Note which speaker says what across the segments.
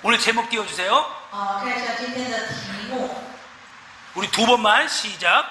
Speaker 1: 오늘 제목 띄워주세요.
Speaker 2: 看一下今天的题目。
Speaker 1: 우리 두 번만 시작.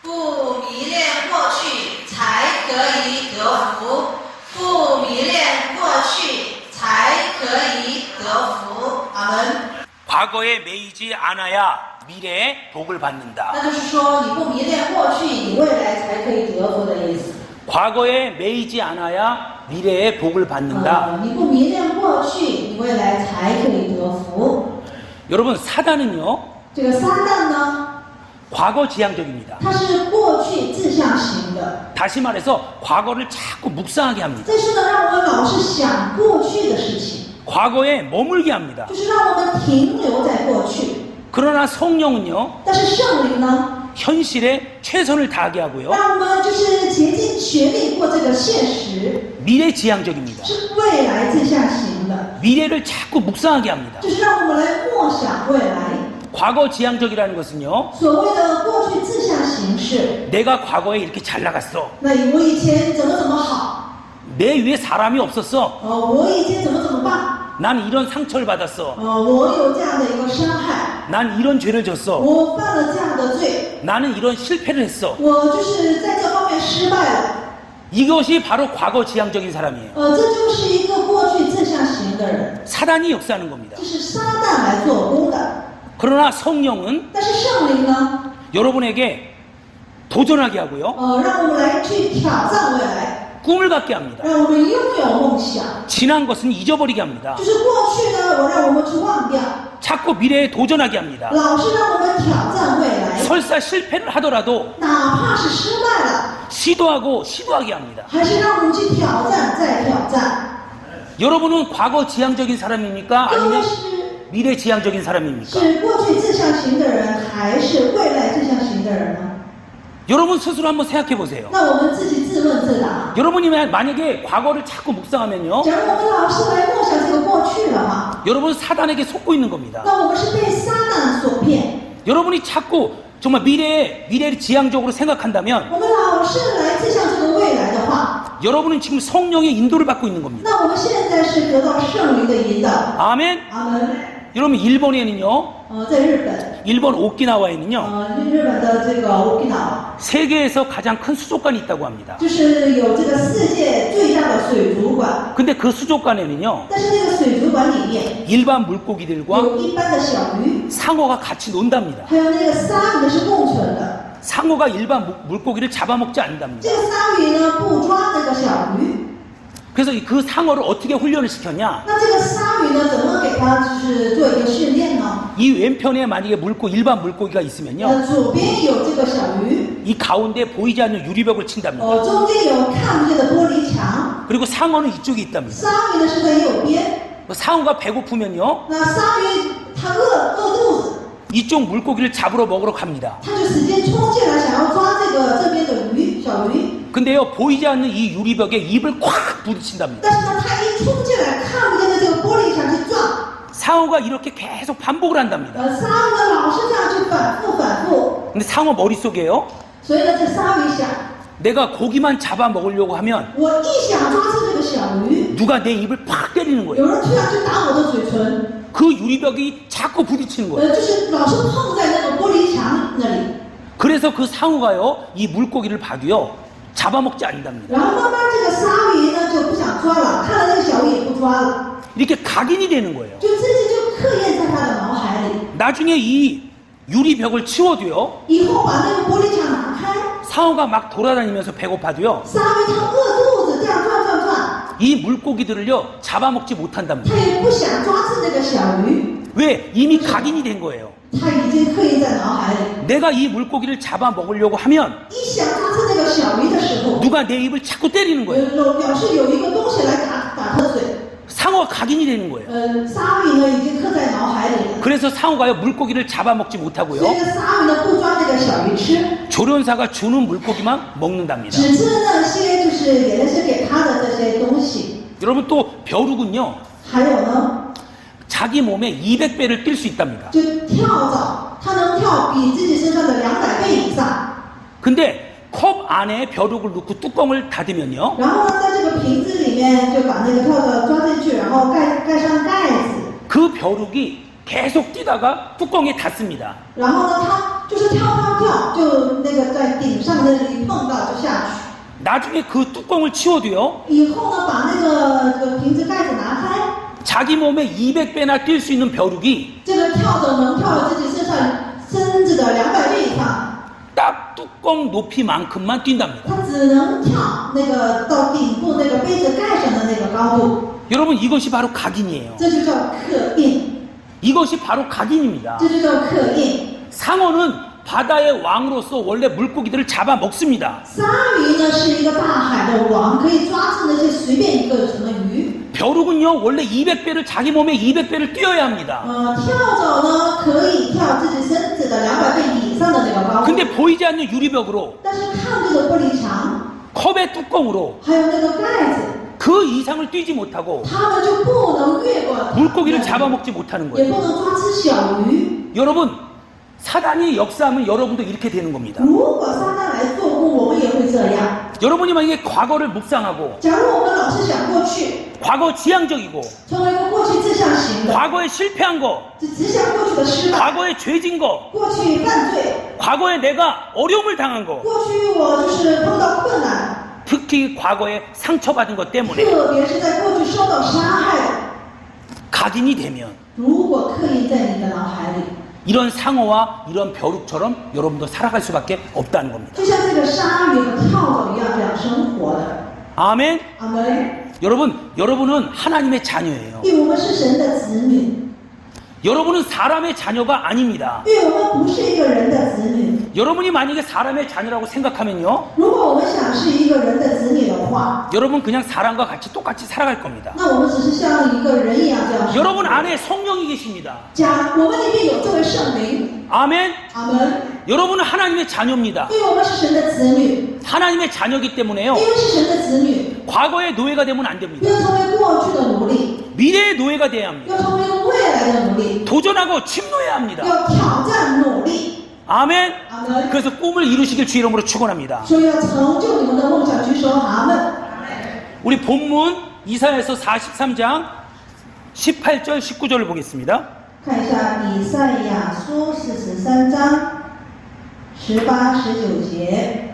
Speaker 2: 不迷恋过去才可以得福，不迷恋过去才可以得福。阿门。
Speaker 1: 과거에 매이지 않아야 미래의 복을 받는다.
Speaker 2: 那就是说，你不迷恋过去，你未来才可以得福的意思。
Speaker 1: 과거에 매이지 않아야 미래의 복을 받는다.
Speaker 2: 你不迷恋过去，你未来才可以得福。
Speaker 1: 여러분, 사단은요,
Speaker 2: 这个撒旦呢，
Speaker 1: 과거 지향적입니다.
Speaker 2: 它是过去志向型的，
Speaker 1: 다시 말해서 과거를 자꾸 묵상하게 합니다.
Speaker 2: 这是呢让我们老是想过去的事情，
Speaker 1: 과거에 머물게 합니다.
Speaker 2: 就是让我们停留在过去。
Speaker 1: 그러나 성령은요,
Speaker 2: 但是圣灵呢，
Speaker 1: 현실에 최선을 다하게 하고요,
Speaker 2: 让我们就是竭尽全力过这个现实，
Speaker 1: 미래 지향적입니다.
Speaker 2: 是未来志向型的，
Speaker 1: 미래를 자꾸 묵상하게 합니다.
Speaker 2: 就是让我们来默想未来。
Speaker 1: 과거 지향적이라는 것은요,
Speaker 2: 所谓的过去志向型是，
Speaker 1: 내가 과거에 이렇게 잘 나갔어.
Speaker 2: 那我以前怎么好，
Speaker 1: 내 위에 사람이 없었어.
Speaker 2: 我以前怎么棒，
Speaker 1: 난 이런 상처를 받았어.
Speaker 2: 我有这样的一个伤害，
Speaker 1: 난 이런 죄를 졌어.
Speaker 2: 我犯了这样的罪，
Speaker 1: 나는 이런 실패를 했어.
Speaker 2: 我就是在这方面失败了。
Speaker 1: 이것이 바로 과거 지향적인 사람이에요.
Speaker 2: 这就是一个过去志向型的人，
Speaker 1: 사단이 역사하는 겁니다.
Speaker 2: 这是撒旦来做工的。
Speaker 1: 그러나 성령은
Speaker 2: 但是圣灵呢，
Speaker 1: 여러분에게 도전하게 하고요,
Speaker 2: 让我们来去挑战未来，
Speaker 1: 꿈을 갖게 합니다.
Speaker 2: 让我们拥有梦想。
Speaker 1: 지난 것은 잊어버리게 합니다.
Speaker 2: 就是过去呢，让我们去忘掉，
Speaker 1: 자꾸 미래에 도전하게 합니다.
Speaker 2: 老是让我们挑战未来，
Speaker 1: 설사 실패를 하더라도
Speaker 2: 哪怕是失败了，
Speaker 1: 시도하고 시도하게 합니다.
Speaker 2: 还是让我们去挑战再挑战。
Speaker 1: 여러분은 과거 지향적인 사람입니까?
Speaker 2: 各位
Speaker 1: 아니면
Speaker 2: 是
Speaker 1: 미래 지향적인 사람입니까?
Speaker 2: 过去志向型的人，还是未来志向型的人呢？
Speaker 1: 여러분 스스로 한번 생각해 보세요.
Speaker 2: 那我们自己自问自答。
Speaker 1: 여러분이 만약에 과거를 자꾸 묵상하면요,
Speaker 2: 假如我们老是来默想这个过去的话，
Speaker 1: 여러분 사단에게 속고 있는 겁니다.
Speaker 2: 那我们是被撒旦所骗。
Speaker 1: 여러분이 자꾸 정말 미래를 지향적으로 생각한다면
Speaker 2: 我们老是来志向这个未来的话，
Speaker 1: 여러분은 지금 성령의 인도를 받고 있는 겁니다.
Speaker 2: 那我们现在是得到圣灵的引导。
Speaker 1: 아멘.
Speaker 2: 阿门。
Speaker 1: 여러분 일본에는요,
Speaker 2: 在日本，
Speaker 1: 일본 오키나와에는요,
Speaker 2: 日本的这个 Okinawa，
Speaker 1: 세계에서 가장 큰 수족관이 있다고 합니다.
Speaker 2: 就是有这个世界最大的水族馆。
Speaker 1: 근데 그 수족관에는요,
Speaker 2: 但是那个水族馆里面
Speaker 1: 일반 물고기들과
Speaker 2: 有一般的小鱼，
Speaker 1: 상어가 같이 논답니다.
Speaker 2: 还有那个鲨鱼是共存的。
Speaker 1: 상어가 일반 물고기를 잡아먹지 않는답니다.
Speaker 2: 这个鲨鱼呢不抓那个小鱼，
Speaker 1: 그래서 그 상어를 어떻게 훈련을 시켰냐?
Speaker 2: 那这个鲨鱼呢怎么给它就是做一个训练呢？
Speaker 1: 이 왼편에 만약에 일반 물고기가 있으면요,
Speaker 2: 左边有这个小鱼，
Speaker 1: 이 가운데 보이지 않는 유리벽을 친답니다.
Speaker 2: 中间有看不见的玻璃墙，
Speaker 1: 그리고 상어는 이쪽에 있답니다.
Speaker 2: 鲨鱼呢是在右边。
Speaker 1: 상어가 배고프면요,
Speaker 2: 那鲨鱼它饿肚子，
Speaker 1: 이쪽 물고기를 잡으러 먹으러 갑니다.
Speaker 2: 它就使劲冲进来想要抓这边的鱼小鱼。
Speaker 1: 근데요, 보이지 않는 이 유리벽에 입을 콱 부딪힌답니다.
Speaker 2: 但是呢，它一冲进来，看不见的这个玻璃墙去撞，
Speaker 1: 상어가 이렇게 계속 반복을 한답니다.
Speaker 2: 鲨鱼呢老是这样去反复，
Speaker 1: 근데 상어 머릿속에요,
Speaker 2: 所以呢，这鲨鱼想，
Speaker 1: 내가 고기만 잡아 먹으려고 하면
Speaker 2: 我一想抓住这个小鱼，
Speaker 1: 누가 내 입을 팍 때리는 거예요.
Speaker 2: 有人突然去打我的嘴唇，
Speaker 1: 그 유리벽이 자꾸 부딪히는 거예요.
Speaker 2: 就是老是碰在那个玻璃墙那里，
Speaker 1: 그래서 그 상어가요, 이 물고기를 봐도요, 잡아먹지 않는답니다.
Speaker 2: 然后慢慢这个鲨鱼呢就不想抓了，看了那个小鱼也不抓了，
Speaker 1: 이렇게 각인이 되는 거예요.
Speaker 2: 就自己就刻印在他的脑海里。
Speaker 1: 나중에 이 유리벽을 치워도요,
Speaker 2: 以后把那个玻璃墙拿开，
Speaker 1: 상어가 막 돌아다니면서 배고파도요,
Speaker 2: 鲨鱼它饿肚子这样转，
Speaker 1: 이 물고기들을요, 잡아먹지 못한답니다.
Speaker 2: 它也不想抓住那个小鱼，
Speaker 1: 왜? 이미 각인이 된 거예요.
Speaker 2: 它已经刻印在脑海里。
Speaker 1: 내가 이 물고기를 잡아먹으려고 하면
Speaker 2: 一想抓住那个小鱼的时候，
Speaker 1: 누가 내 입을 자꾸 때리는 거예요.
Speaker 2: 表示有一个东西来打它嘴。
Speaker 1: 상어가 각인이 되는 거예요.
Speaker 2: 鲨鱼呢已经刻在脑海里了，
Speaker 1: 그래서 상어가요, 물고기를 잡아먹지
Speaker 2: 所以
Speaker 1: 못하고요,
Speaker 2: 这个鲨鱼呢不抓那个小鱼吃，
Speaker 1: 조련사가 주는 물고기만 먹는답니다.
Speaker 2: 只吃那些就是也是给它的这些东西。
Speaker 1: 여러분 또 벼룩은요,
Speaker 2: 还有呢，
Speaker 1: 자기 몸에 200배를 뛸 수 있답니다.
Speaker 2: 就跳蚤，它能跳比自己身上的200倍以上。
Speaker 1: 근데 컵 안에 벼룩을 넣고 뚜껑을 닫으면요,
Speaker 2: 然后呢，在这个瓶子里面就把那个跳蚤装进去，然后盖上盖子。
Speaker 1: 그 벼룩이 계속 뛰다가 뚜껑에 닿습니다.
Speaker 2: 然后呢，他就是跳跳跳，就那个在顶上那里碰到就下去。
Speaker 1: 나중에 그 뚜껑을 치워도요.
Speaker 2: 以后呢，把那个瓶子盖子拿开，
Speaker 1: 자기 몸에 200배나 뛸 수 있는 벼룩이
Speaker 2: 这个跳蚤能跳到自己身子的200倍以上，
Speaker 1: 딱 뚜껑 높이만큼만 뛴답니다.
Speaker 2: 它只能跳那个到顶部那个杯子盖上的那个高度，
Speaker 1: 여러분 이것이 바로 각인이에요.
Speaker 2: 这就叫刻印，
Speaker 1: 이것이 바로 각인입니다.
Speaker 2: 这就叫刻印。
Speaker 1: 상어는 바다의 왕으로서 원래 물고기들을 잡아먹습니다.
Speaker 2: 鲨鱼呢是一个大海的王，可以抓住那些随便一个什么鱼。
Speaker 1: 벼룩은요 원래 200배를 자기 몸에 200배를 뛰어야 합니다.
Speaker 2: 跳蚤呢可以跳自己身子的200倍以上的那个高度，
Speaker 1: 근데 보이지 않는 유리벽으로
Speaker 2: 但是看这个玻璃墙，
Speaker 1: 컵의 뚜껑으로
Speaker 2: 还有那个盖子，
Speaker 1: 그 이상을 뛰지 못하고
Speaker 2: 他们就不能越过它，
Speaker 1: 물고기를 잡아먹지 못하는
Speaker 2: 也
Speaker 1: 거예요.
Speaker 2: 不能抓只小鱼。
Speaker 1: 여러분 사단이 역사하면 여러분도 이렇게 되는 겁니다.
Speaker 2: 如果撒旦来做工，我们也会这样。
Speaker 1: 여러분이 만약에 과거를 묵상하고
Speaker 2: 假如我们老是想过去，
Speaker 1: 과거 지향적이고
Speaker 2: 成为一个过去志向型的，
Speaker 1: 과거에 실패한 거
Speaker 2: 只想过去的失败，
Speaker 1: 과거에 죄진 거
Speaker 2: 过去犯罪，
Speaker 1: 과거에 내가 어려움을 당한 거
Speaker 2: 过去我就是碰到困难，
Speaker 1: 특히 과거에 상처받은 것 때문에
Speaker 2: 特别是在过去受到杀害的。
Speaker 1: 각인이 되면
Speaker 2: 如果刻印在你的脑海里，
Speaker 1: 이런 상어와 이런 벼룩처럼 여러분도 살아갈 수밖에 없다는 겁니다.
Speaker 2: 就像这个鲨鱼和跳蚤一样这样生活的。
Speaker 1: 아멘.
Speaker 2: 阿门。
Speaker 1: 여러분은 하나님의 자녀예요.
Speaker 2: 因为我们是神的子女，
Speaker 1: 여러분은 사람의 자녀가 아닙니다.
Speaker 2: 因为我们不是一个人的子女。
Speaker 1: 여러분이 만약에 사람의 자녀라고 생각하면요,
Speaker 2: 如果我们想是一个人的子女的话，
Speaker 1: 여러분 그냥 사람과 같이 똑같이 살아갈 겁니다.
Speaker 2: 那我们只是像一个人一样这样生活。
Speaker 1: 여러분 안에 성령이 계십니다.
Speaker 2: 假我们里面有这位圣灵，
Speaker 1: 아멘.
Speaker 2: 阿门。
Speaker 1: 여러분은 하나님의 자녀입니다.
Speaker 2: 因为我们是神的子女，
Speaker 1: 하나님의 자녀이기 때문에요.
Speaker 2: 因为是神的子女，
Speaker 1: 과거의 노예가 되면 안
Speaker 2: 不
Speaker 1: 됩니다.
Speaker 2: 要成为过去的奴隶，
Speaker 1: 미래의 노예가 돼야 합니다.
Speaker 2: 要成为一个未来的奴隶，
Speaker 1: 도전하고 침노해야 합니다.
Speaker 2: 要挑战努力。
Speaker 1: 아멘.
Speaker 2: 阿门。
Speaker 1: 그래서 꿈을 이루시길 주 이름으로 축원합니다.
Speaker 2: 所以要成就你们的梦想，举手，阿门。
Speaker 1: 우리 본문 이사야서 43장 18절 19절을 보겠습니다.
Speaker 2: 看一下以赛亚书43章18、19节，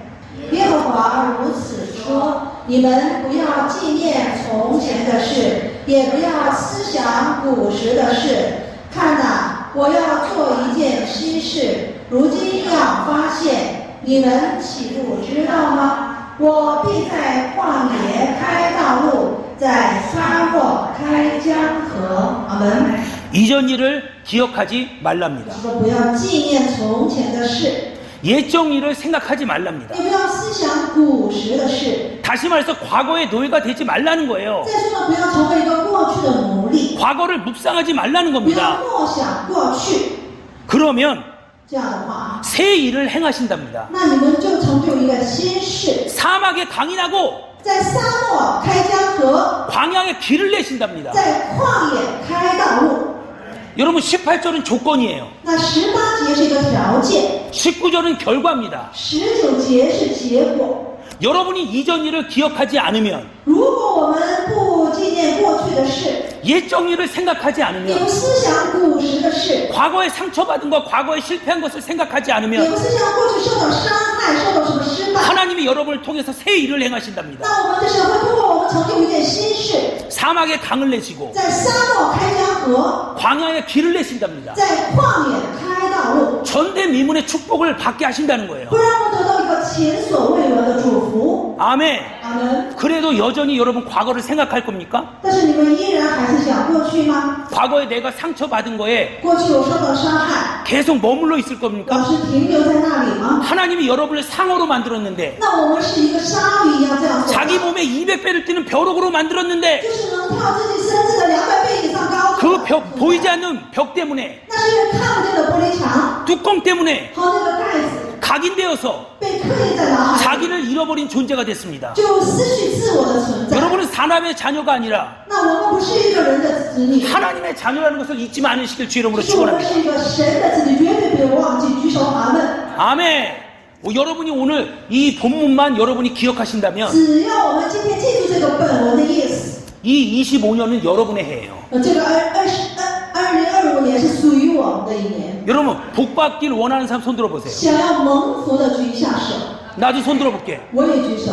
Speaker 2: 耶和华如此说：你们不要纪念从前的事，也不要思想古时的事。看哪，我要做一件新事，如今要发现，你们岂不知道吗？我必在旷野开道路，在沙漠开江河。阿门。
Speaker 1: 이전 일을 기억하지 말랍니다.
Speaker 2: 说不要纪念从前的事，
Speaker 1: 예정 일을 생각하지 말랍니다.
Speaker 2: 也不要思想古时的事。
Speaker 1: 다시 말해서 과거의 노예가 되지 말라는 거예요.
Speaker 2: 再说呢，不要成为一个过去的奴隶，
Speaker 1: 과거를 묵상하지 말라는
Speaker 2: 不要
Speaker 1: 겁니다.
Speaker 2: 默想过去。
Speaker 1: 그러면
Speaker 2: 这样的话，
Speaker 1: 새 일을 행하신답니다.
Speaker 2: 那你们就成就一个新事，
Speaker 1: 사막에 강인하고
Speaker 2: 在沙漠开江河，
Speaker 1: 광야에 길을 내신답니다.
Speaker 2: 在旷野开道路。
Speaker 1: 여러분 18절은 조건이에요.
Speaker 2: 那18节是一个条件，
Speaker 1: 19절은 결과입니다.
Speaker 2: 19节是结果。
Speaker 1: 여러분이 이전 일을 기억하지 않으면
Speaker 2: 如果我们不纪念过去的事，
Speaker 1: 예정 일을 생각하지
Speaker 2: 也
Speaker 1: 않으면
Speaker 2: 不思想古时的事，
Speaker 1: 과거에 상처받은 것, 과거에 실패한 것을 생각하지
Speaker 2: 也
Speaker 1: 않으면
Speaker 2: 不思想过去受到伤害、受到什么失败，
Speaker 1: 하나님이 여러분을 통해서 새 일을 행하신답니다.
Speaker 2: 那我们的神会通过我们成就一件新事，
Speaker 1: 사막에 강을 내시고
Speaker 2: 在沙漠开江河，
Speaker 1: 광야에 길을 내신답니다.
Speaker 2: 在旷野开道路，
Speaker 1: 전대미문의 축복을 받게 하신다는 거예요.
Speaker 2: 会让我们得到一个前所未闻的祝福。
Speaker 1: 아멘.
Speaker 2: 阿门。
Speaker 1: 그래도 여전히 여러분 과거를 생각할 겁니까?
Speaker 2: 但是你们依然还是想过去吗？
Speaker 1: 과거에 내가 상처받은 거에
Speaker 2: 过去我受到伤害，
Speaker 1: 계속 머물러 있을
Speaker 2: 老
Speaker 1: 겁니까?
Speaker 2: 是停留在那里吗？
Speaker 1: 하나님이 여러분을 상어로 만들었는데
Speaker 2: 那我们是一个鲨鱼一样这样做，
Speaker 1: 자기 몸에 200배를 뛰는 벼룩으로 만들었는데
Speaker 2: 就是能跳自己身子的200倍以上高度。
Speaker 1: 그 벽, 보이지 않는 벽 때문에
Speaker 2: 那是因为看不见的玻璃墙
Speaker 1: 뚜껑 때문에
Speaker 2: 和那个盖子
Speaker 1: 각인되어서
Speaker 2: 被刻印在脑海里，
Speaker 1: 자기를 잃어버린 존재가 됐습니다.
Speaker 2: 就失去自我的存在。
Speaker 1: 여러분은 사람의 자녀가 아니라
Speaker 2: 那我们不是一个人的子女，
Speaker 1: 하나님의 자녀라는 것을 잊지 않으시길 주 이름으로
Speaker 2: 是我们
Speaker 1: 축원합니다.
Speaker 2: 是一个神的子女，绝对不要忘记。举手，阿门。
Speaker 1: 아멘. 여러분이 오늘 이 본문만 여러분이 기억하신다면
Speaker 2: 只要我们今天记住这个本文的意思，
Speaker 1: 이 25년은 여러분의 해예요.
Speaker 2: 这个蒙的一年。
Speaker 1: 여러분 복 받길 원하는 사람 손 들어보세요.
Speaker 2: 想要蒙福的举一下手，
Speaker 1: 나도 손 들어볼게.
Speaker 2: 我也举手。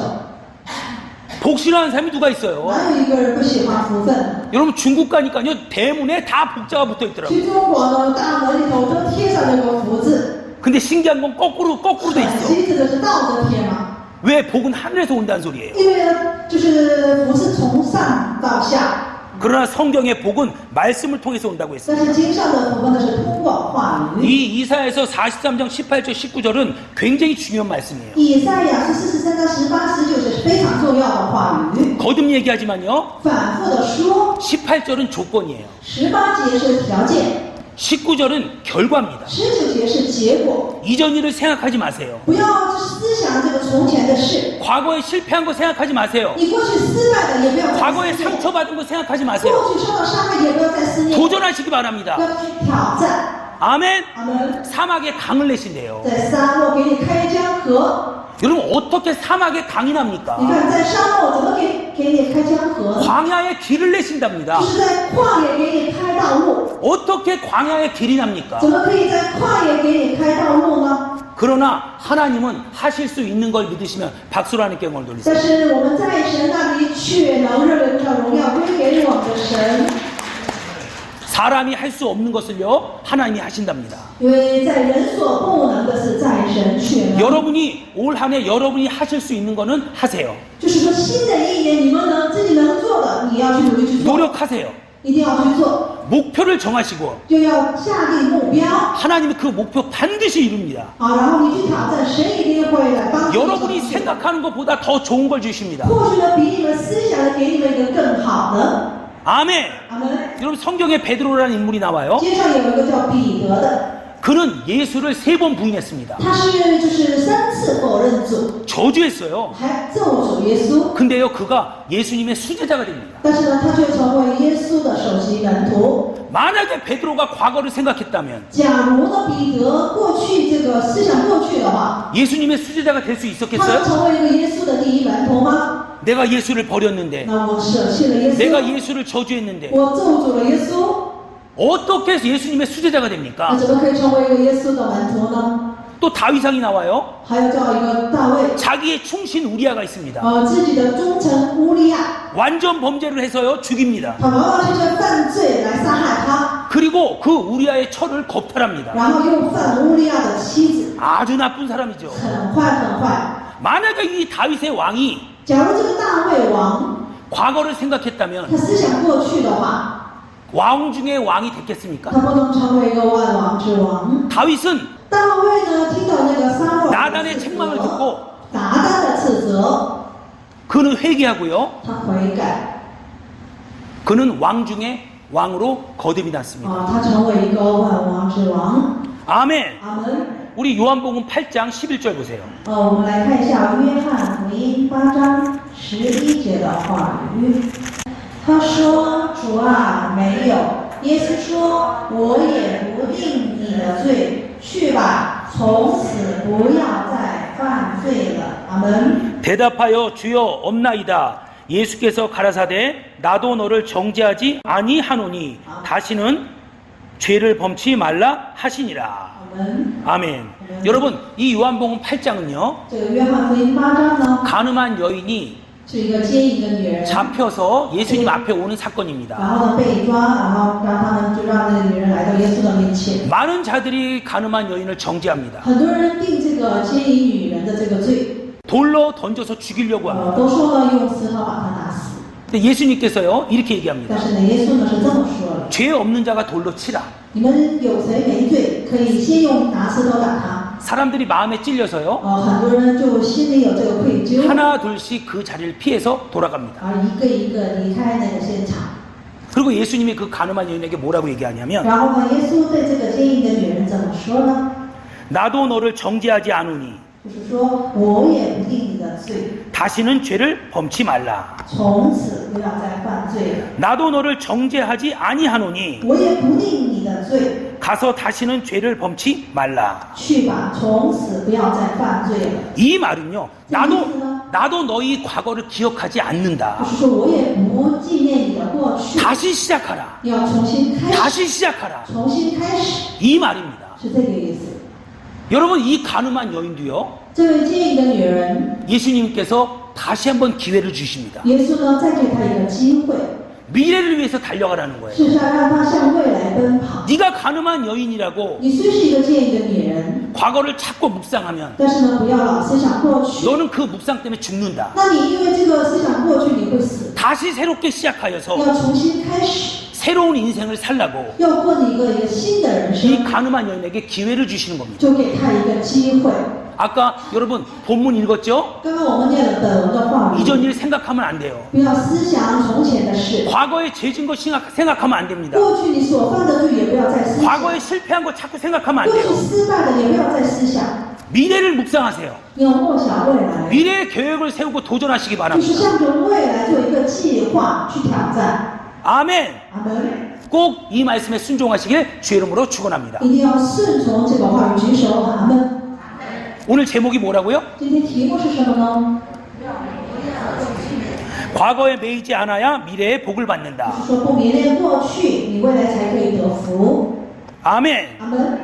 Speaker 1: 복 싫어하는 사람이 누가 있어요?
Speaker 2: 哪有一个人不喜欢福分？
Speaker 1: 여러분 중국 가니까요 대문에 다 복자가 붙어 있더라고요.
Speaker 2: 去中国呢，大门里头都贴上那个福字，
Speaker 1: 근데 신기한 건 거꾸로 돼
Speaker 2: 很
Speaker 1: 있어.
Speaker 2: 机智的是倒着贴嘛。
Speaker 1: 왜 복은 하늘에서 온다는 소리예요.
Speaker 2: 因为呢，就是福是从上到下，
Speaker 1: 그러나 성경의 복은 말씀을 통해서 온다고 했어요.
Speaker 2: 但是经上的福分呢是通过话语。
Speaker 1: 이 이사야서 43장 18절 19절은 굉장히 중요한 말씀이에요.
Speaker 2: 以赛亚是43章18、19是非常重要的话语，
Speaker 1: 거듭 얘기하지만요.
Speaker 2: 反复的说。
Speaker 1: 18절은 조건이에요.
Speaker 2: 18节是条件，
Speaker 1: 19절은 결과입니다.
Speaker 2: 19节是结果。
Speaker 1: 이전 일을 생각하지 마세요.
Speaker 2: 不要思想这个从前的事，
Speaker 1: 과거에 실패한 거 생각하지 마세요.
Speaker 2: 你过去失败的也不要再
Speaker 1: 과거에
Speaker 2: 思念，
Speaker 1: 상처받은 거 생각하지 마세요.
Speaker 2: 过去受到伤害也不要再思念，
Speaker 1: 도전하시기 바랍니다.
Speaker 2: 要去挑战。
Speaker 1: 아멘.
Speaker 2: 阿门。
Speaker 1: 사막에 강을 내신대요.
Speaker 2: 在沙漠给你开一江河，
Speaker 1: 여러분 어떻게 사막에 강이
Speaker 2: 你
Speaker 1: 납니까?
Speaker 2: 看在沙漠怎么给你开江河？
Speaker 1: 광야에 길을 내신답니다.
Speaker 2: 就是在旷野给你开道路，
Speaker 1: 어떻게 광야에 길이 납니까?
Speaker 2: 怎么可以在旷野给你开道路呢？
Speaker 1: 그러나 하나님은 하실 수 있는 걸 믿으시면 박수로 하나님께 영광을 돌리세요.
Speaker 2: 但是我们在神那里却能热烈的荣耀归给我们的神，
Speaker 1: 사람이 할 수 없는 것을요 하나님이 하신답니다.
Speaker 2: 因为在人所不能的事，在神却能。
Speaker 1: 여러분이 올 한 해 여러분이 하실 수 있는 거는 하세요.
Speaker 2: 就是说，新的一年你们自己能做的，你要去努力去做，
Speaker 1: 노력하세요.
Speaker 2: 一定要去做，
Speaker 1: 목표를 정하시고
Speaker 2: 就要下定目标
Speaker 1: 하나님은 그 목표 반드시 이룹니다.
Speaker 2: 啊，然后你去挑战，神一定会来帮助你。
Speaker 1: 여러분이 생각하는 것보다 더 좋은 걸 주십니다.
Speaker 2: 或许呢，比你们思想的给你们一个更好的。
Speaker 1: 아멘.
Speaker 2: 阿门。
Speaker 1: 여러분 성경에 베드로라는 인물이 나와요.
Speaker 2: 街上有一个叫彼得的，
Speaker 1: 그는 예수를 3번 부인했습니다.
Speaker 2: 他是就是3次否认主，
Speaker 1: 저주했어요.
Speaker 2: 还咒诅耶稣。
Speaker 1: 근데요 그가 예수님의 수제자가 됩니다.
Speaker 2: 但是呢，他却成为耶稣的首席门徒。
Speaker 1: 만약에 베드로가 과거를 생각했다면
Speaker 2: 假如呢，彼得过去这个思想过去的话，
Speaker 1: 예수님의 수제자가 될 수
Speaker 2: 他能
Speaker 1: 있었겠어요?
Speaker 2: 成为一个耶稣的第一门徒吗？
Speaker 1: 내가 예수를 버렸는데
Speaker 2: 那我舍弃了耶
Speaker 1: 내가
Speaker 2: 稣，
Speaker 1: 예수를 저주했는데
Speaker 2: 我咒诅了耶稣，
Speaker 1: 어떻게 해서 예수님의 수제자가
Speaker 2: 那
Speaker 1: 됩니까?
Speaker 2: 怎么可以成为一个耶稣的门徒呢？
Speaker 1: 또 다윗왕이 나와요.
Speaker 2: 还有叫一个大卫，
Speaker 1: 자기의 충신 우리아가 있습니다.
Speaker 2: 自己的忠臣乌利亚，
Speaker 1: 완전 범죄를 해서요 죽입니다.
Speaker 2: 他完完全全犯罪来杀害他，
Speaker 1: 그리고 그 우리아의 처를 겁탈합니다.
Speaker 2: 然后又犯乌利亚的妻子，
Speaker 1: 아주 나쁜 사람이죠.
Speaker 2: 很坏很坏。
Speaker 1: 만약에 이 다윗의 왕이
Speaker 2: 假如这个大卫王
Speaker 1: 과거를 생각했다면
Speaker 2: 他思想过去的话，
Speaker 1: 왕 중에 왕이 됐겠습니까?
Speaker 2: 他不能成为一个万王之王。
Speaker 1: 다윗은
Speaker 2: 大卫呢，听到那个撒母耳
Speaker 1: 나단의 책망을 듣고
Speaker 2: 拿单的斥责，
Speaker 1: 그는 회개하고요.
Speaker 2: 他悔改
Speaker 1: 그는 왕 중에 왕으로 거듭이 났습니다.
Speaker 2: 他成为一个万王之王。
Speaker 1: 아멘.
Speaker 2: 阿门。
Speaker 1: 우리 요한복음 8장 11절 보세요.
Speaker 2: 我们来看一下约翰福音8章11节的话语。他说：“主啊，没有。”耶稣说：“我也不定你的罪，去吧，从此不要再犯罪了。”阿门。
Speaker 1: 대답하여 주여 없나이다. 예수께서 가라사대 나도 너를 정죄하지 아니하노니 다시는 죄를 범치 말라 하시니라.
Speaker 2: 阿门。
Speaker 1: 아멘. 여러분 이 요한복음 8장은요
Speaker 2: 这个约翰福音8章呢，
Speaker 1: 가늠한 여인이
Speaker 2: 是一个奸淫的女人，
Speaker 1: 잡혀서 예수님 앞에 오는 사건입니다.
Speaker 2: 然后呢被抓，然后让他们就让那个女人来到耶稣的面前。
Speaker 1: 많은 자들이 가늠한 여인을 정죄합니다.
Speaker 2: 很多人定这个奸淫女人的这个罪，
Speaker 1: 돌로 던져서 죽이려고 합니다.
Speaker 2: 都说呢用石头把她打死。
Speaker 1: 근데 예수님께서요 이렇게 얘기합니다.
Speaker 2: 但是呢，耶稣呢是这么说的：
Speaker 1: 죄 없는 자가 돌로 치라.
Speaker 2: 你们有谁没罪，可以先用拿石头打他。
Speaker 1: 사람들이 마음에 찔려서요
Speaker 2: 很多人就心里有这个愧疚，
Speaker 1: 하나 둘씩 그 자리를 피해서 돌아갑니다.
Speaker 2: 一个一个离开那个现场。
Speaker 1: 그리고 예수님이 그 가늠한 여인에게 뭐라고 얘기하냐면
Speaker 2: 然后呢，耶稣对这个奸淫的女人怎么说呢？
Speaker 1: 나도 너를 정죄하지 않으니
Speaker 2: 就是说，我也不定你的罪，
Speaker 1: 다시는 죄를 범치 말라.
Speaker 2: 从此不要再犯罪了。
Speaker 1: 나도 너를 정죄하지 아니하노니
Speaker 2: 我也不定你的罪，
Speaker 1: 가서 다시는 죄를 범치 말라.
Speaker 2: 去吧，从此不要再犯罪了。
Speaker 1: 이 말은요 나도 너희 과거를 기억하지 않는다.
Speaker 2: 就是说，我也不纪念你的的过去，
Speaker 1: 다시 시작하라.
Speaker 2: 你要重新开始，
Speaker 1: 다시 시작하라.
Speaker 2: 重新开始，
Speaker 1: 이 말입니다.
Speaker 2: 是这个意思。
Speaker 1: 여러분, 이 가늠한 여인도요,
Speaker 2: 这位奸淫的女人，
Speaker 1: 예수님께서 다시 한번 기회를 주십니다.
Speaker 2: 耶稣呢再给她一个机会，
Speaker 1: 미래를 위해서 달려가라는 거예요.
Speaker 2: 是要让她向未来奔跑。
Speaker 1: 네가 가늠한 여인이라고
Speaker 2: 你虽是一个奸淫的女人，
Speaker 1: 과거를 자꾸 묵상하면
Speaker 2: 但是呢，不要老思想过去。
Speaker 1: 너는 그 묵상 때문에 죽는다.
Speaker 2: 那你因为这个思想过去，你会死。
Speaker 1: 다시 새롭게 시작하여서
Speaker 2: 要重新开始，
Speaker 1: 새로운 인생을 살라고
Speaker 2: 要过你一个新的人
Speaker 1: 이
Speaker 2: 生，
Speaker 1: 가늠한 여인에게 기회를 주시는 겁니다.
Speaker 2: 就给她一个机会。
Speaker 1: 아까 여러분 본문 읽었죠?
Speaker 2: 刚刚我们念了本文的话语，
Speaker 1: 이전 일 생각하면 안 돼요.
Speaker 2: 不要思想从前的事，
Speaker 1: 과거에 죄진 거 생각하면 안 됩니다.
Speaker 2: 过去你所犯的罪也不要再思想，
Speaker 1: 과거에 실패한 거 자꾸 생각하면 안
Speaker 2: 过去
Speaker 1: 돼요.
Speaker 2: 失败的也不要再思想，
Speaker 1: 미래를 묵상하세요.
Speaker 2: 你要默想未来，
Speaker 1: 미래의 계획을 세우고 도전하시기
Speaker 2: 就是
Speaker 1: 바랍니다.
Speaker 2: 向着未来做一个计划去挑战。
Speaker 1: 아멘.
Speaker 2: 阿门！
Speaker 1: 꼭 이 말씀에 순종하시길 주의 이름으로 축원합니다.
Speaker 2: 一定要顺从这个话语，举手喊阿门。
Speaker 1: 오늘 제목이 뭐라고요?
Speaker 2: 今天题目是什么呢？
Speaker 1: 과거에 매이지 않아야 미래의 복을 받는다.
Speaker 2: 就是说不迷恋过去，你未来才可以得福。
Speaker 1: 아멘.
Speaker 2: 阿门。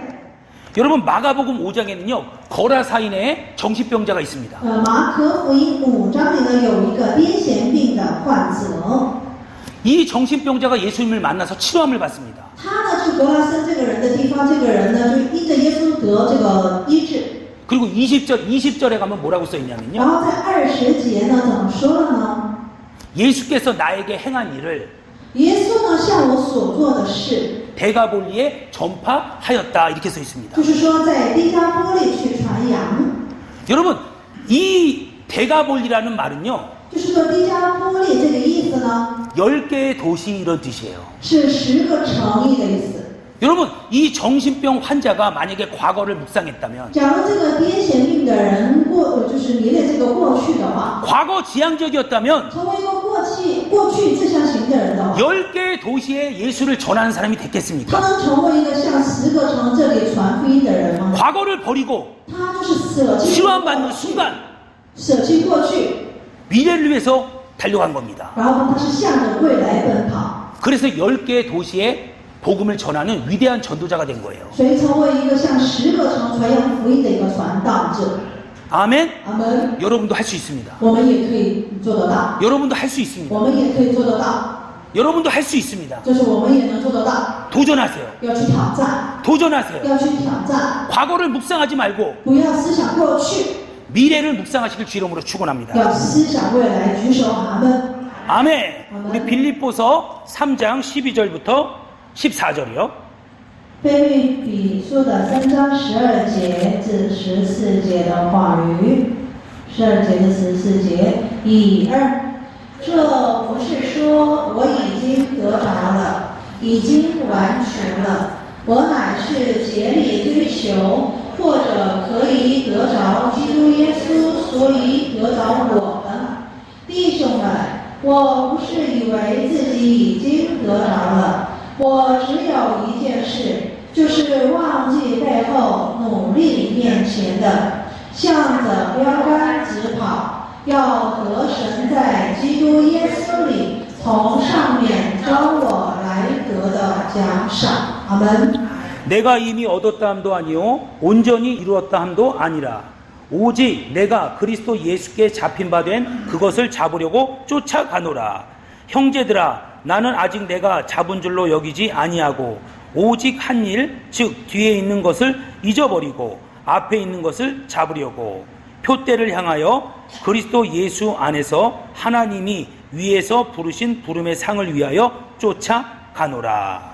Speaker 1: 여러분 마가복음 5장에는요 거라사인의 정신병자가 있습니다.
Speaker 2: 马可福音5章里呢有一个癫痫病的患者，
Speaker 1: 이 정신병자가 예수님을 만나서 치료함을 받습니다.
Speaker 2: 他呢去格拉森这个人的地方，这个人呢就因着耶稣得这个医治。
Speaker 1: 그리고 20절에 가면 뭐라고
Speaker 2: 然
Speaker 1: 써있냐면요
Speaker 2: 后在20节呢怎么说了呢？
Speaker 1: 예수께서 나에게 행한 일을
Speaker 2: 耶稣呢向我所做的事，
Speaker 1: 데가볼리에 전파하였다 이렇게 써 있습니다.
Speaker 2: 就是说在低加波利去传扬，
Speaker 1: 여러분 이 데가볼리라는 말은요
Speaker 2: 就是说低加波利这个意思呢
Speaker 1: 10개의 도시 이런 뜻이에요.
Speaker 2: 是10个城邑的意思。
Speaker 1: 여러분 이 정신병 환자가 만약에 과거를 묵상했다면
Speaker 2: 假如这个癫痫病的人就是迷恋这个过去的话，
Speaker 1: 과거 지향적이었다면
Speaker 2: 成为一个过去志向型的人的话，
Speaker 1: 10개의 도시에 예수를 전하는 사람이
Speaker 2: 他
Speaker 1: 됐겠습니까?
Speaker 2: 能成为一个向10个城这里传福音的人吗？
Speaker 1: 과거를 버리고
Speaker 2: 他就是舍弃
Speaker 1: 치료받는 순간
Speaker 2: 舍弃过去，
Speaker 1: 미래를 위해서 달려간 겁니다.
Speaker 2: 然后他是向着未来奔跑，
Speaker 1: 그래서 10개의 도시에 복음을 전하는 위대한 전도자가 된 거예요.
Speaker 2: 所以成为一个向10个城传扬福音的一个传道者。
Speaker 1: 아멘.
Speaker 2: 阿门。
Speaker 1: 여러분도 할 수 있습니다.
Speaker 2: 我们也可以做得到，
Speaker 1: 여러분도 할 수 있습니다.
Speaker 2: 我们也可以做得到，
Speaker 1: 여러분도 할 수 있습니다.
Speaker 2: 就是我们也能做得到。
Speaker 1: 도전하세요.
Speaker 2: 要去挑战，
Speaker 1: 도전하세요.
Speaker 2: 要去挑战，
Speaker 1: 과거를 묵상하지 말고
Speaker 2: 不要思想过去，
Speaker 1: 미래를 묵상하시길 주 이름으로 축원합니다.
Speaker 2: 要思想未来。举手喊阿门。
Speaker 1: 아멘. 우리 빌립보서 3장 12절부터 14절이요.
Speaker 2: 腓立比书的3章12节至14节的话语，12节至14节，1、2，这不是说我已经得着了，已经完全了，我乃是竭力追求，或者可以得着基督耶稣，所以得着我们。弟兄们，我不是以为自己已经得着了。我只有一件事，就是忘记背后，努力面前的，向着标杆直跑，要得神在基督耶稣里从上面招我来得的奖赏。阿门。
Speaker 1: 내가 이미 얻었다 함도 아니요 온전히 이루었다 함도 아니라 오직 내가 그리스도 예수께 잡힌 바 된 그것을 잡으려고 쫓아가노라. 형제들아 나는 아직 내가 잡은 줄로 여기지 아니하고 오직 한 일 즉 뒤에 있는 것을 잊어버리고 앞에 있는 것을 잡으려고 표대를 향하여 그리스도 예수 안에서 하나님이 위에서 부르신 부름의 상을 위하여 쫓아가노라.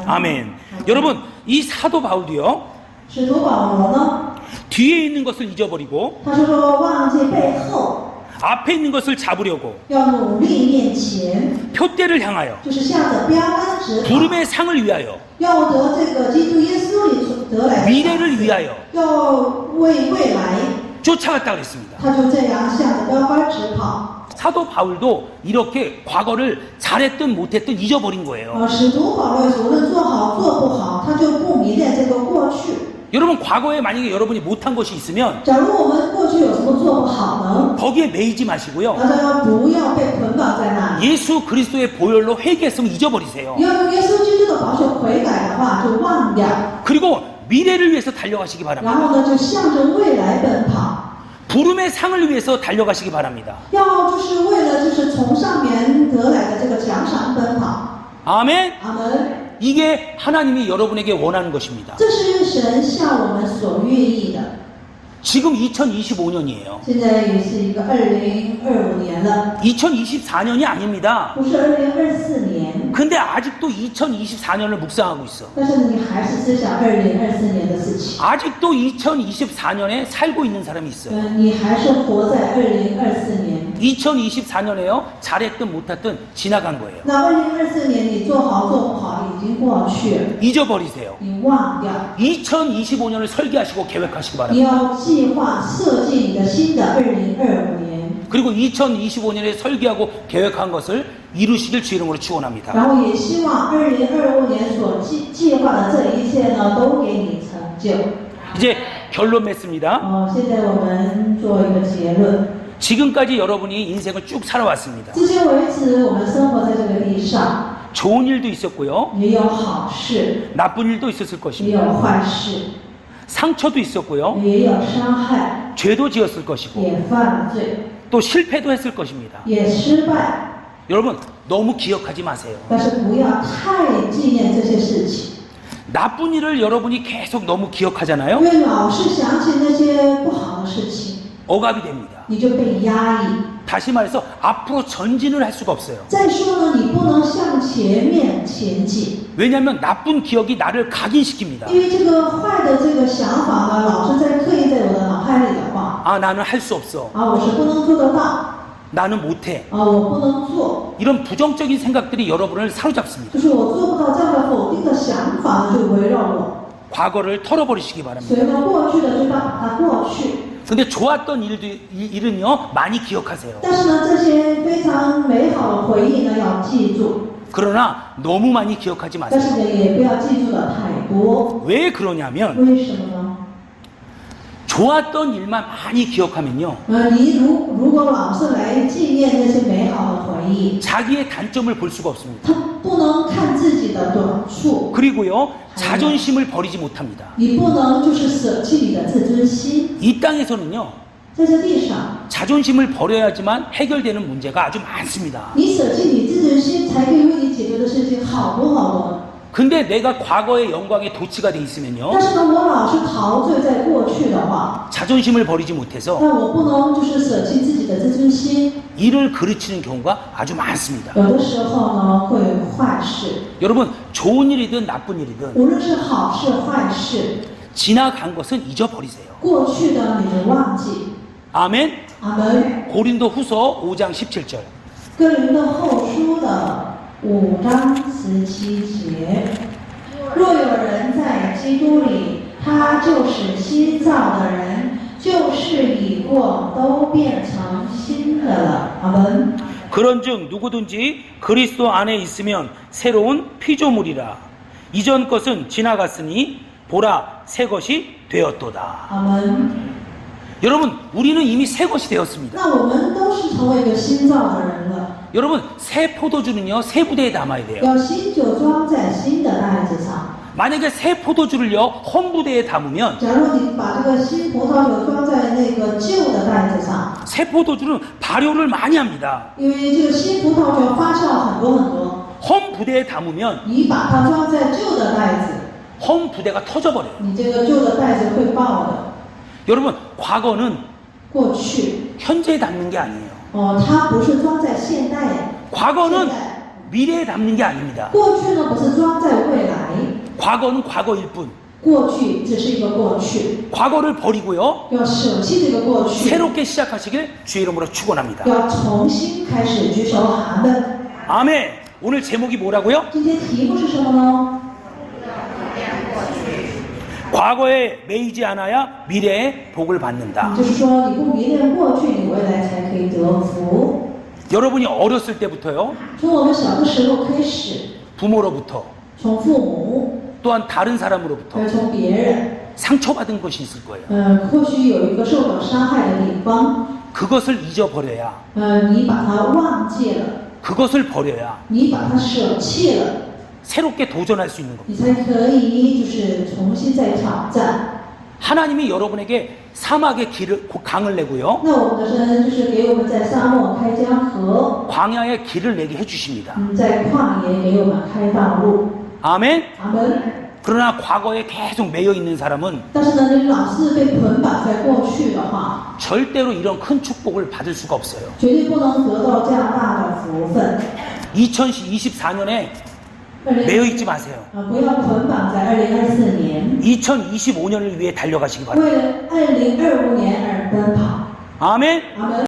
Speaker 1: 아멘. 여러분 이 사도 바울도요
Speaker 2: 使徒保罗呢，
Speaker 1: 뒤에 있는 것을 잊어버리고
Speaker 2: 他说忘记背后，
Speaker 1: 앞에 있는 것을 잡으려고
Speaker 2: 要努力面前，
Speaker 1: 표대를 향하여
Speaker 2: 就是向着标杆直跑，
Speaker 1: 부름의 상을 위하여
Speaker 2: 要得这个基督耶稣里所得来的
Speaker 1: 미래를 위하여
Speaker 2: 要为未来，
Speaker 1: 쫓아갔다 그랬습니다.
Speaker 2: 他就这样向着标杆直跑。
Speaker 1: 사도 바울도 이렇게 과거를 잘했든 못했든 잊어버린 거예요.
Speaker 2: 使徒保罗无论做好做不好，他就不迷恋这个过去。
Speaker 1: 여러분 과거에 만약에 여러분이 못한 것이 있으면
Speaker 2: 假如我们过去去有什么做不好呢？
Speaker 1: 거기에 매이지 마시고요.
Speaker 2: 大家不要被捆绑在那里。
Speaker 1: 예수 그리스도의 보혈로 회개했으면 잊어버리세요.
Speaker 2: 要用耶稣基督的宝血悔改的话，就忘掉，
Speaker 1: 그리고 미래를 위해서 달려가시기
Speaker 2: 然
Speaker 1: 바랍니다.
Speaker 2: 后呢，就向着未来奔跑。
Speaker 1: 부름의 상을 위해서 달려가시기 바랍니다.
Speaker 2: 要就是为了就是从上面得来的这个奖赏奔跑。
Speaker 1: 아멘.
Speaker 2: 阿门。
Speaker 1: 이게 하나님이 여러분에게 원하는 것입니다.
Speaker 2: 这是神向我们所愿意的。
Speaker 1: 지금 2025년이에요.
Speaker 2: 现在也是一个2025年了，
Speaker 1: 2024년이 아닙니다.
Speaker 2: 不是2024年。
Speaker 1: 근데 아직도 2024년을 묵상하고 있어.
Speaker 2: 但是你还是思想2024年的事情。
Speaker 1: 아직도 2024년에 살고 있는 사람이 있어요.
Speaker 2: 你还是活在2024年。
Speaker 1: 2024년에요. 잘했든 못했든 지나간 거예요.
Speaker 2: 那2024年你做好做不好已经过去了，
Speaker 1: 잊어버리세요.
Speaker 2: 你忘掉。
Speaker 1: 2025년을 설계하시고 계획하시기
Speaker 2: 你
Speaker 1: 바랍니다.
Speaker 2: 要计划设计你的新的2025年，
Speaker 1: 그리고 2025년에 설계하고 계획한 것을 이루시길 주 이름으로 축원합니다.
Speaker 2: 然后也希望2025年所计划的这一切呢，都给你成就。
Speaker 1: 이제 결론 맺습니다.
Speaker 2: 现在我们做一个结论。
Speaker 1: 지금까지 여러분이 인생을 쭉 살아왔습니다.
Speaker 2: 至今为止，我们生活在这个地上，
Speaker 1: 좋은 일도 있었고요.
Speaker 2: 也有好事，
Speaker 1: 나쁜 일도 있었을
Speaker 2: 也
Speaker 1: 것입니다.
Speaker 2: 有坏事，
Speaker 1: 상처도 있었고요.
Speaker 2: 也有伤害，
Speaker 1: 죄도 지었을 것이고
Speaker 2: 也犯了罪，
Speaker 1: 또 실패도 했을 것입니다.
Speaker 2: 也失败。
Speaker 1: 여러분 너무 기억하지 마세요.
Speaker 2: 但是不要太纪念这些事情，
Speaker 1: 나쁜 일을 여러분이 계속 너무 기억하잖아요.
Speaker 2: 因为老是想起那些不好的事情，
Speaker 1: 억압이 됩니다.
Speaker 2: 你就被压抑。
Speaker 1: 다시 말해서 앞으로 전진을 할 수가 없어요.
Speaker 2: 再说呢，你不能向前面前进，
Speaker 1: 왜냐하면 나쁜 기억이 나를 각인시킵니다.
Speaker 2: 因为这个坏的这个想法呢，老是在刻印在我的脑海里的话，
Speaker 1: 아 나는 할 수 없어.
Speaker 2: 我是不能做得到，
Speaker 1: 나는 못해.
Speaker 2: 我不能做，
Speaker 1: 이런 부정적인 생각들이 여러분을 사로잡습니다.
Speaker 2: 就是我做不到这样的否定的想法呢，就围绕我，
Speaker 1: 과거를 털어버리시기 바랍니다.
Speaker 2: 所以呢，过去的就把它过去。
Speaker 1: 근데 좋았던 일은요 많이 기억하세요.
Speaker 2: 但是呢，这些非常美好的回忆呢，要记住，
Speaker 1: 그러나 너무 많이 기억하지
Speaker 2: 但
Speaker 1: 마세요.
Speaker 2: 是呢，也不要记住的太多。
Speaker 1: 왜 그러냐면
Speaker 2: 为什么呢？
Speaker 1: 좋았던 일만 많이 기억하면요
Speaker 2: 你如果老是来纪念那些美好的回忆，
Speaker 1: 자기의 단점을 볼 수가 없습니다.
Speaker 2: 他不能看自己的短处，
Speaker 1: 그리고요 자존심을 버리지 못합니다.
Speaker 2: 你不能就是舍弃你的自尊心。
Speaker 1: 이 땅에서는요
Speaker 2: 在这地上，
Speaker 1: 자존심을 버려야지만 해결되는 문제가 아주 많습니다.
Speaker 2: 你舍弃你自尊心，才可以为你解决的事情好多好多。
Speaker 1: 근데 내가 과거의 영광에 도취가 돼 있으면요
Speaker 2: 但是呢，我老是陶醉在过去的话，
Speaker 1: 자존심을 버리지 못해서
Speaker 2: 那我不能就是舍弃自己的自尊心。
Speaker 1: 일을 그르치는 경우가 아주 많습니다.
Speaker 2: 有的时候呢，会坏事，
Speaker 1: 여러분 좋은 일이든 나쁜 일이든
Speaker 2: 无论是好事坏事，
Speaker 1: 지나간 것은 잊어버리세요.
Speaker 2: 过去的你就忘记。
Speaker 1: 아멘.
Speaker 2: 阿门。
Speaker 1: 고린도 후서 5장 17절.
Speaker 2: 哥林多后书的5章17节，若有人在基督里，他就是新造的人，旧事已过，都变成新的了。阿门。
Speaker 1: 그런즉 누구든지 그리스도 안에 있으면 새로운 피조물이라. 이전 것은 지나갔으니 보라 새 것이 되었도다.
Speaker 2: 阿门。
Speaker 1: 여러분 우리는 이미 새 것이 되었습니다.
Speaker 2: 那我们都是成为一个新造的人了。
Speaker 1: 여러분 새 포도주는요 새 부대에 담아야 돼요.
Speaker 2: 要新酒装在新的袋子上。
Speaker 1: 만약에 새 포도주를요 헌 부대에 담으면
Speaker 2: 假如你把这个新葡萄酒装在那个旧的袋子上，
Speaker 1: 새 포도주는 발효를 많이 합니다.
Speaker 2: 因为这个新葡萄酒发酵很多很多，
Speaker 1: 헌 부대에 담으면
Speaker 2: 你把它装在旧的袋子，
Speaker 1: 헌 부대가 터져버려요.
Speaker 2: 你这个旧的袋子会爆的。
Speaker 1: 여러분 과거는
Speaker 2: 过去
Speaker 1: 현재에 담는 게 아니에요.
Speaker 2: 它不是装在现代，
Speaker 1: 과거는
Speaker 2: 现在
Speaker 1: 미래에 담는 게 아닙니다.
Speaker 2: 过去呢不是装在未来，
Speaker 1: 과거는 과거일 뿐.
Speaker 2: 过去只是一个过去，
Speaker 1: 과거를 버리고요
Speaker 2: 要舍弃这个过去，
Speaker 1: 새롭게 시작하시길 주의 이름으로 축원합니다.
Speaker 2: 要重新开始。举手喊问。
Speaker 1: 아멘. 오늘 제목이 뭐라고요?
Speaker 2: 今天题目是什么呢？
Speaker 1: 과거에 매이지 않아야 미래에 복을 받는다.
Speaker 2: 就是说你不迷恋过去，你未来才可以得福。
Speaker 1: 여러분이 어렸을 때부터요
Speaker 2: 从我们小的时候开始，
Speaker 1: 부모로부터
Speaker 2: 从父母，
Speaker 1: 또한 다른 사람으로부터
Speaker 2: 还有从别人，
Speaker 1: 상처받은 것이 있을 거예요.
Speaker 2: 或许有一个受到伤害的地方，
Speaker 1: 그것을 잊어버려야,
Speaker 2: 你把它忘记了，
Speaker 1: 그것을 버려야
Speaker 2: 你把它舍弃了，
Speaker 1: 새롭게 도전할 수 있는 겁니다.
Speaker 2: 你才可以就是重新再挑战。
Speaker 1: 하나님이 여러분에게 사막의 길을, 강을 내고요.
Speaker 2: 那我们的神就是给我们在沙漠开江河，
Speaker 1: 광야의 길을 내게 해주십니다.
Speaker 2: 在旷野给我们开道路。
Speaker 1: 아멘?
Speaker 2: 阿门。
Speaker 1: 그러나 과거에 계속 매여 있는 사람은
Speaker 2: 但是呢，你老是被捆绑在过去的话，
Speaker 1: 절대로 이런 큰 축복을 받을 수가 없어요.
Speaker 2: 绝对不能得到这样大的福分。
Speaker 1: 2024년에 매여 있지 마세요.
Speaker 2: 不要捆绑在2024年，
Speaker 1: 2025년을 위해 달려가시기 바랍니다.
Speaker 2: 为了2025年而奔跑。
Speaker 1: 아멘?
Speaker 2: 阿门。